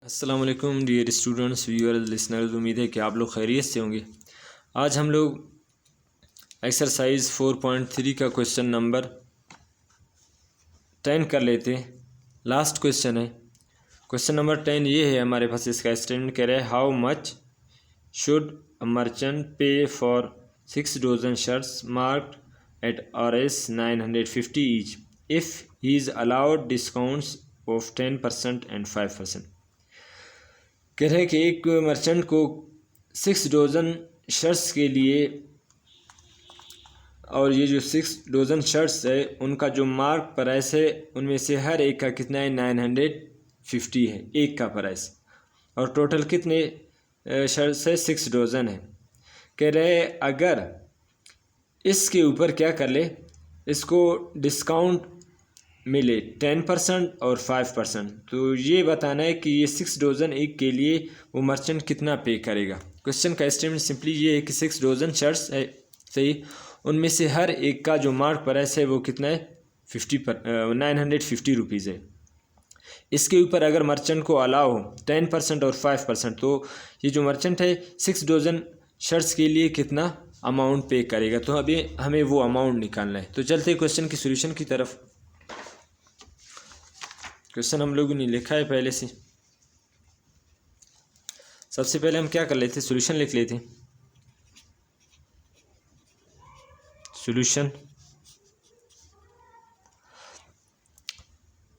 अस्सलाम वालेकुम dear students viewers listeners. उम्मीद है कि आप लोग खैरियत से होंगे। आज हम लोग एक्सरसाइज 4.3 का क्वेश्चन नंबर 10 कर लेते हैं। लास्ट क्वेश्चन है। क्वेश्चन नंबर 10 ये है हमारे पास। इसका स्टेटमेंट कह रहा है how much should a merchant pay for 6 dozen shirts marked at RS 950 each if he is allowed discounts of 10% and 5%। कह रहे हैं कि एक मर्चेंट को 6 डजन शर्ट्स के लिए, और ये जो 6 डजन शर्ट्स है उनका जो मार्क प्राइस है उनमें से हर एक का कितना है 950 है एक का प्राइस, और टोटल कितने शर्ट्स है 6 डजन है। कह रहे अगर इसके ऊपर क्या कर ले, इसको डिस्काउंट मिले 10% और 5%, तो ये बताना है कि ये 6 डजन एक के लिए वो मर्चेंट कितना पे करेगा। क्वेश्चन का स्टेटमेंट सिंपली ये है कि 6 डजन शर्ट्स है सही, उनमें से हर एक का जो मार्क प्राइस है वो कितना है 950 रुपीज़ है। इसके ऊपर अगर मर्चेंट को अलाउ हो 10% और 5%, तो ये जो मर्चेंट है 6 डजन शर्ट्स के लिए कितना अमाउंट पे करेगा। तो अभी हमें वो अमाउंट निकालना है। तो चलते क्वेश्चन की सोल्यूशन की तरफ। क्वेश्चन हम लोगों ने लिखा है पहले से। सबसे पहले हम क्या कर लेते, सॉल्यूशन लिख लेते। सॉल्यूशन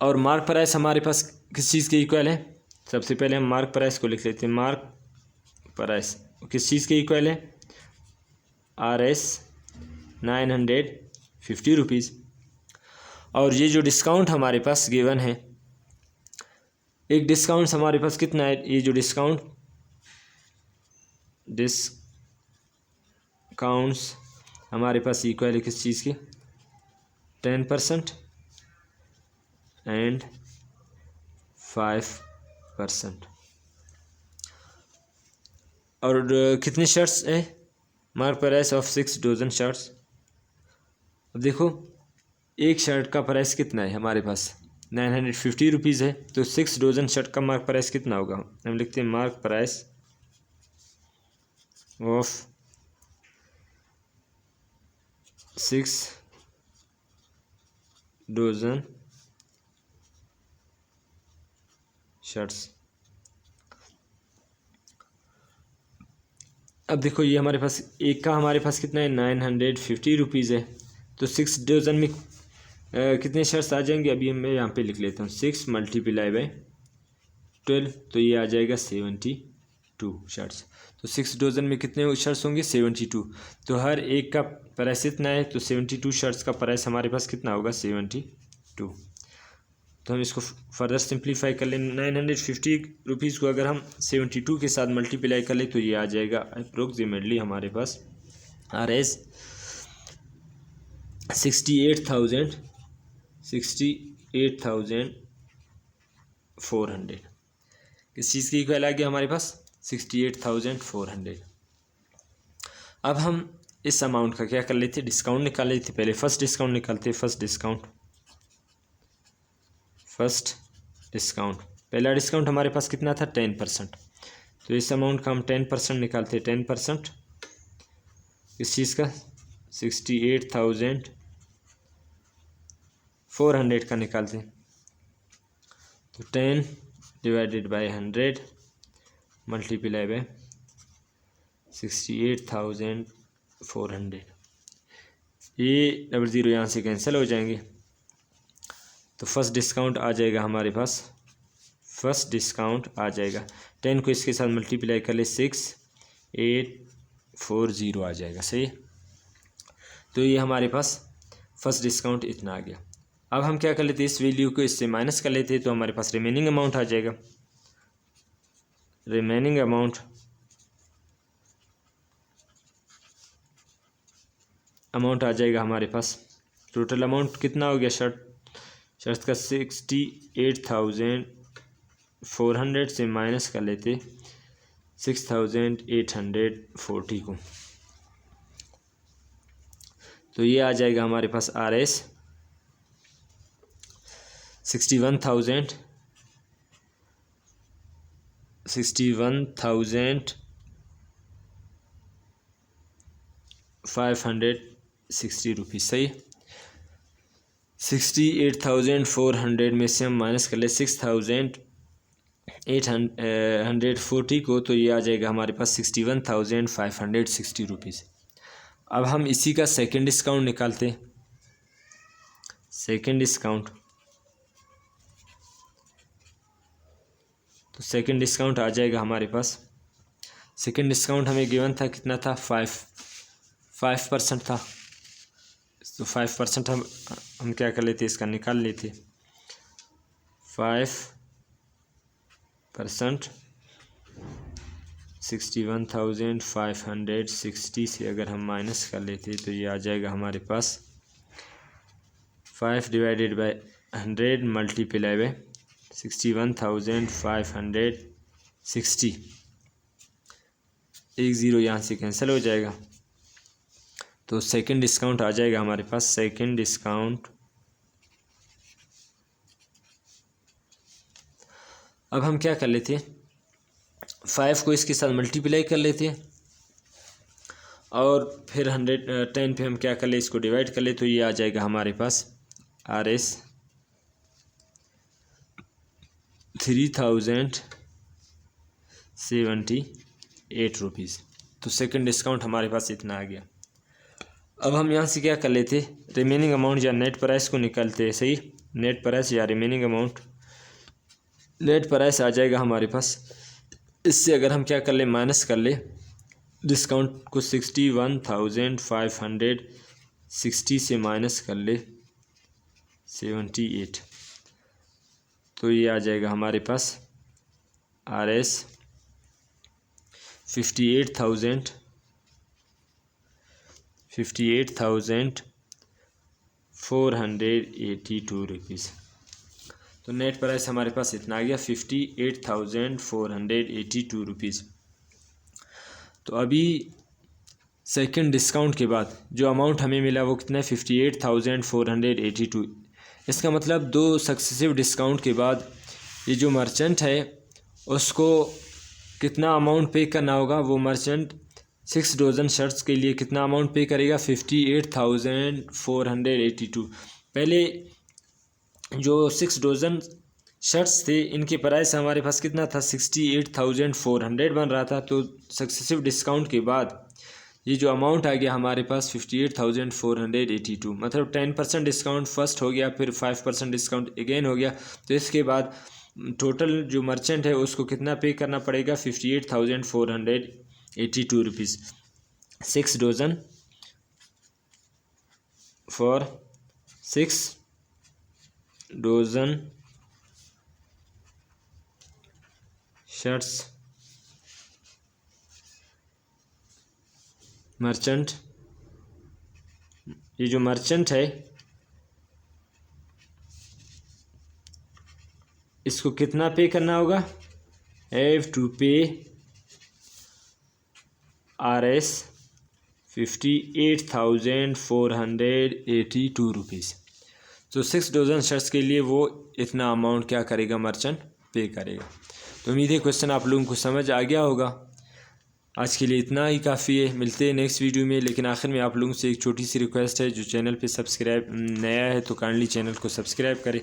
और मार्क प्राइस हमारे पास किस चीज़ के इक्वल है। सबसे पहले हम मार्क प्राइस को लिख लेते हैं। मार्क प्राइस किस चीज़ के इक्वल है RS 950 रुपीज़। और ये जो डिस्काउंट हमारे पास गिवन है, एक डिस्काउंट हमारे पास कितना है, ये जो डिस्काउंट्स हमारे पास इक्वल है किस चीज़ की 10% एंड 5%। और कितने शर्ट्स है, mark price of 6 dozen shirts. अब देखो एक शर्ट का प्राइस कितना है हमारे पास 950 रुपीज़ है, तो 6 डजन शर्ट का मार्क प्राइस कितना होगा। हम लिखते हैं mark price of 6 dozen shirts. अब देखो ये हमारे पास एक का हमारे पास कितना है 950 रुपीज़ है, तो 6 डजन में कितने शर्ट्स आ जाएंगे। अभी मैं यहाँ पे लिख लेता हूँ 6 मल्टीप्लाई बाय 12, तो ये आ जाएगा 72 शर्ट्स। तो 6 डजन में कितने शर्ट्स होंगे 72, तो हर एक का प्राइस इतना है, तो 72 शर्ट्स का प्राइस हमारे पास कितना होगा 72। तो हम इसको फर्दर सिंप्लीफाई कर लें। 950 रुपीज़ को अगर हम 72 के साथ मल्टीप्लाई कर लें तो ये आ जाएगा अप्रोक्सीमेटली हमारे पास RS 68,400। किस चीज़ की इक्वल आ गया हमारे पास 68,400। अब हम इस अमाउंट का क्या कर लेते, डिस्काउंट निकाल लेते। पहले फर्स्ट डिस्काउंट निकालते। फर्स्ट डिस्काउंट पहला डिस्काउंट हमारे पास कितना था 10%, तो इस अमाउंट का हम 10% निकालते। 10% इस चीज़ का 68,400 का निकालते, तो 10 डिवाइडेड बाय 100 मल्टीप्लाई बाय 68,400। ये डबल ज़ीरो यहाँ से कैंसिल हो जाएंगे, तो फर्स्ट डिस्काउंट आ जाएगा हमारे पास। फर्स्ट डिस्काउंट आ जाएगा 10 को इसके साथ मल्टीप्लाई कर ले 6840 आ जाएगा सही। तो ये हमारे पास फर्स्ट डिस्काउंट इतना आ गया। अब हम क्या कर लेते, इस वैल्यू को इससे माइनस कर लेते, तो हमारे पास रिमेनिंग अमाउंट आ जाएगा। रिमेनिंग अमाउंट आ जाएगा हमारे पास। टोटल अमाउंट कितना हो गया शर्ट का 68,400 से माइनस कर लेते 6,840 को, तो ये आ जाएगा हमारे पास RS 61,000 61,560 रुपीज़। सही। 68,400 में से हम माइनस कर ले 6,840 को, तो ये आ जाएगा हमारे पास 61,560 रुपीज़। अब हम इसी का सेकंड डिस्काउंट निकालते हैं। सेकंड डिस्काउंट, तो सेकंड डिस्काउंट आ जाएगा हमारे पास। सेकंड डिस्काउंट हमें गिवन था, कितना था? 5% था। तो 5% हम क्या कर लेते, इसका निकाल लेते। 5% 61,560 से अगर हम माइनस कर लेते तो ये आ जाएगा हमारे पास 5/100 मल्टीप्लाई बाय 61,560। एक ज़ीरो यहाँ से कैंसिल हो जाएगा, तो सेकंड डिस्काउंट आ जाएगा हमारे पास। सेकंड डिस्काउंट, अब हम क्या कर लेते हैं, 5 को इसके साथ मल्टीप्लाई कर लेते हैं और फिर 110 पे हम क्या कर ले, इसको डिवाइड कर ले, तो ये आ जाएगा हमारे पास RS 3,078 रुपीज़। तो सेकंड डिस्काउंट हमारे पास इतना आ गया। अब हम यहाँ से क्या कर लेते, रिमेनिंग अमाउंट या नेट प्राइस को निकालते हैं। सही। नेट प्राइस या रिमेनिंग अमाउंट, नेट प्राइस आ जाएगा हमारे पास। इससे अगर हम क्या कर ले, माइनस कर ले डिस्काउंट को, 61,560 से माइनस कर ले 78, तो ये आ जाएगा हमारे पास RS 58,482 रुपीज़। तो नेट प्राइस हमारे पास इतना आ गया, 58,482 रुपीज़। तो अभी सेकंड डिस्काउंट के बाद जो अमाउंट हमें मिला वो कितना है, 58,482। इसका मतलब दो सक्सेसिव डिस्काउंट के बाद ये जो मर्चेंट है उसको कितना अमाउंट पे करना होगा। वो मर्चेंट 6 डजन शर्ट्स के लिए कितना अमाउंट पे करेगा, 58,482। पहले जो 6 डजन शर्ट्स थे इनके प्राइस हमारे पास कितना था, 68,400 बन रहा था। तो सक्सेसिव डिस्काउंट के बाद ये जो अमाउंट आ गया हमारे पास 58,482, मतलब 10% डिस्काउंट फर्स्ट हो गया, फिर 5% डिस्काउंट अगेन हो गया। तो इसके बाद टोटल जो मर्चेंट है उसको कितना पे करना पड़ेगा, 58,482 rupees. 6 dozen for 6 dozen shirts merchant, ये जो मर्चेंट है इसको कितना पे करना होगा, have to pay RS 58,482 rupees. तो 6 डजन शर्ट्स के लिए वो इतना अमाउंट क्या करेगा, मर्चेंट पे करेगा। तो उम्मीद है क्वेश्चन आप लोगों को समझ आ गया होगा। आज के लिए इतना ही काफ़ी है, मिलते हैं नेक्स्ट वीडियो में। लेकिन आखिर में आप लोगों से एक छोटी सी रिक्वेस्ट है, जो चैनल पे सब्सक्राइब नया है तो काइंडली चैनल को सब्सक्राइब करें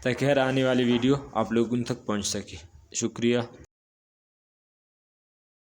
ताकि हर आने वाली वीडियो आप लोगों तक पहुंच सके। शुक्रिया।